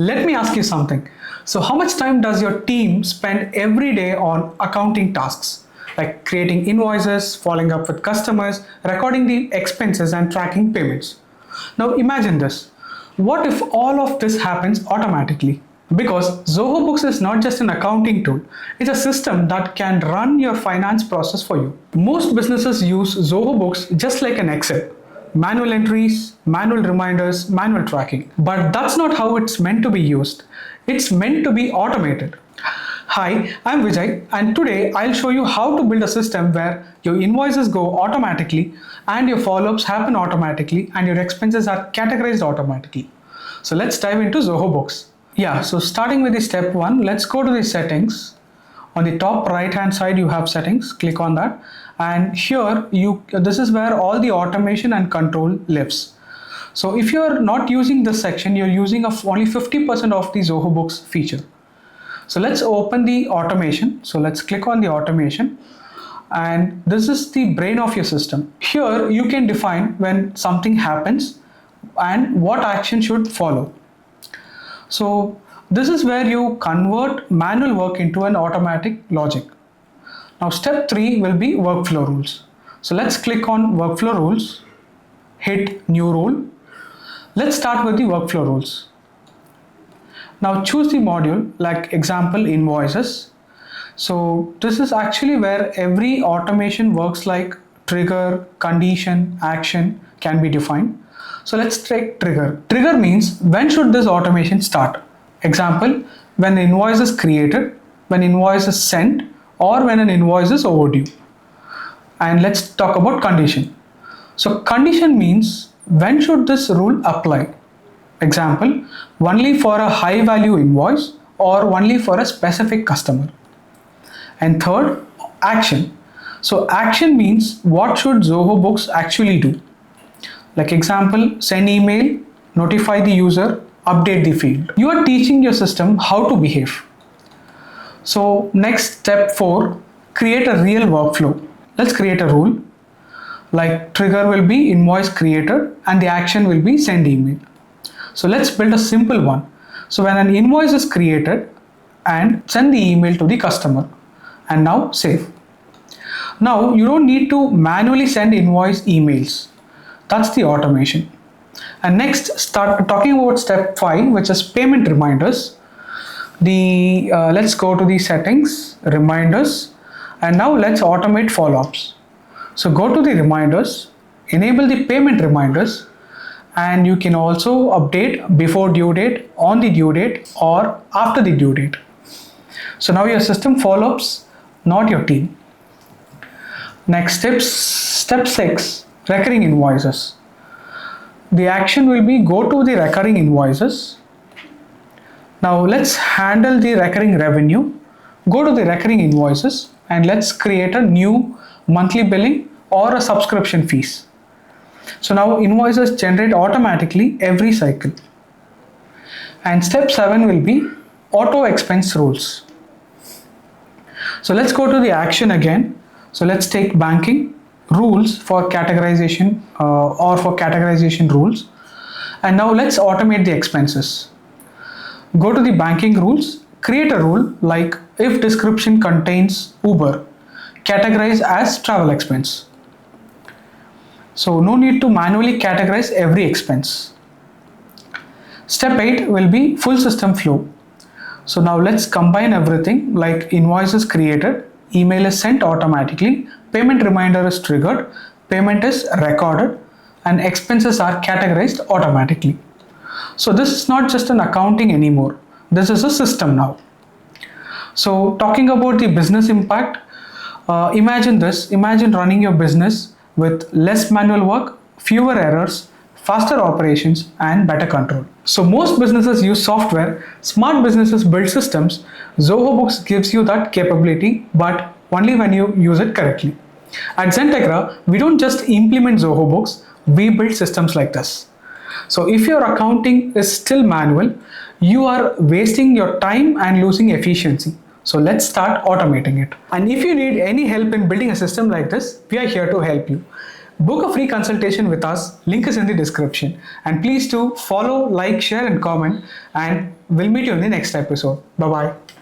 Let me ask you something. So how much time does your team spend every day on accounting tasks? Like creating invoices, following up with customers, recording the expenses and tracking payments. Now imagine this. What if all of this happens automatically? Because Zoho Books is not just an accounting tool, it's a system that can run your finance process for you. Most businesses use Zoho Books just like an Excel. Manual entries, manual reminders, manual tracking. But that's not how it's meant to be used. It's meant to be automated. Hi, I'm Vijay, and today I'll show you how to build a system where your invoices go automatically and your follow-ups happen automatically and your expenses are categorized automatically. So let's dive into Zoho Books. So starting with the step 1, let's go to the settings. On the top right hand side you have settings, click on that, and here this is where all the automation and control lives. So if you're not using this section, you're using only 50% of the Zoho Books feature. So let's open the automation. So let's click on the automation, and this is the brain of your system. Here you can define when something happens and what action should follow. So this is where you convert manual work into an automatic logic. Now step 3 will be workflow rules. So let's click on workflow rules, hit new rule. Let's start with the workflow rules. Now choose the module, like example invoices. So this is actually where every automation works, like trigger, condition, action can be defined. So let's take trigger. Trigger means when should this automation start? Example, when an invoice is created, when invoice is sent, or when an invoice is overdue. And let's talk about condition. So condition means when should this rule apply? Example, only for a high value invoice or only for a specific customer. And third, action. So action means what should Zoho Books actually do? Like example, send email, notify the user, update the field. You are teaching your system how to behave. So next, step 4, create a real workflow. Let's create a rule. Like trigger will be invoice created and the action will be send email. So let's build a simple one. So when an invoice is created, and send the email to the customer, and now save. Now you don't need to manually send invoice emails. That's the automation. And next, start talking about step 5, which is payment reminders. Let's go to the settings, reminders, and now let's automate follow-ups. So go to the reminders, enable the payment reminders, and you can also update before due date, on the due date, or after the due date. So now your system follow-ups, not your team. Next step 6, recurring invoices. The action will be go to the recurring invoices. Now let's handle the recurring revenue. Go to the recurring invoices and let's create a new monthly billing or a subscription fees. So now invoices generate automatically every cycle. And step 7 will be auto expense rules. So let's go to the action again. So let's take banking rules for categorization or for categorization rules. And now let's automate the expenses. Go to the banking rules, create a rule like if description contains Uber, categorize as travel expense. So no need to manually categorize every expense. Step 8 will be full system flow. So now let's combine everything, like invoice is created, email is sent automatically, payment reminder is triggered, payment is recorded, and expenses are categorized automatically. So this is not just an accounting anymore. This is a system now. So talking about the business impact, imagine this. Imagine running your business with less manual work, fewer errors, faster operations, and better control. So most businesses use software, smart businesses build systems. Zoho Books gives you that capability, but only when you use it correctly. At Zentegra, we don't just implement Zoho Books, we build systems like this. So if your accounting is still manual, you are wasting your time and losing efficiency. So let's start automating it. And if you need any help in building a system like this, we are here to help you. Book a free consultation with us. Link is in the description. And please do follow, like, share, and comment. And we'll meet you in the next episode. Bye bye.